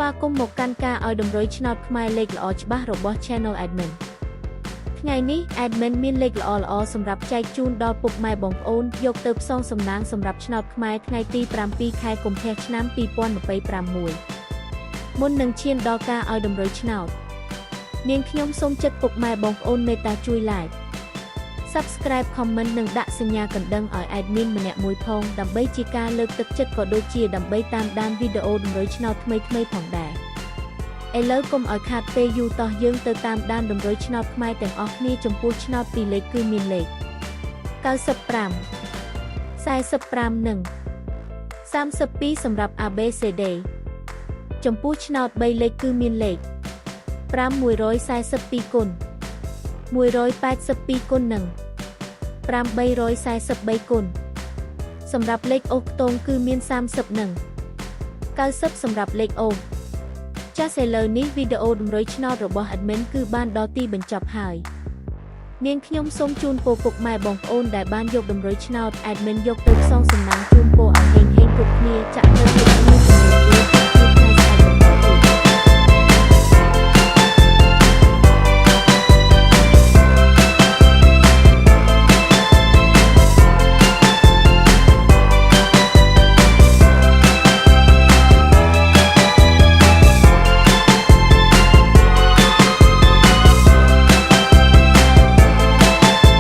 ว่ากุมหมกกันกาเอาดำร้อยชนอดขมายเล็กละอฉบับរបស់ Channel Admin ไงนี้ Admin มีเล็กละอสำหรับใจจูนดอปุกไม้บองโอนยกเติบซองสำนางสำหรับชนอดขมายไงตีปรามปีคายกลมแพกน้ำปีป้อนมาไปปรามมวยมุนหนึ่งเชียนดอกาเอาดำร้อยชนอดเนียงขยมส้มจัดปุกไม้บองโอนเมตาจุยไลค์ Subscribe comment និងដាក់សញ្ញាកណ្ដឹងឲ្យ admin ម្នាក់មួយផងដើម្បីជាការលើកទឹកចិត្តក៏ដូចជាដើម្បីតាមដានវីដេអូតម្រុយឆ្នោតថ្មីៗផងដែរឥឡូវកុំឲ្យខាតពេលយូរតោះយើងទៅតាមដានតម្រុយឆ្នោតខ្មែរទាំងអស់គ្នាចំពោះឆ្នោតពីរលេខគឺមានលេខ95 45និង32សម្រាប់ ABCD ចំពោះឆ្នោត3លេខគឺមានលេខ5142គុណ182គុណនិង843គុណសម្រាប់លេខអូសខ្ទងគឺមាន30និង90សម្រាប់លេខអូសចាស់ឥឡូវនេះវីដេអូតម្រុយឆ្នោតរបស់ admin គឺបានដល់ទីបញ្ចប់ហើយនាងខ្ញុំសូមជូនពរពុកម៉ែបងប្អូនដែលបានយកតម្រុយឆ្នោត admin យកទៅសងសំណាងជូនពរឲ្យហេងៗគ្រប់គ្នាចាក់ទៅគ្រប់គ្នា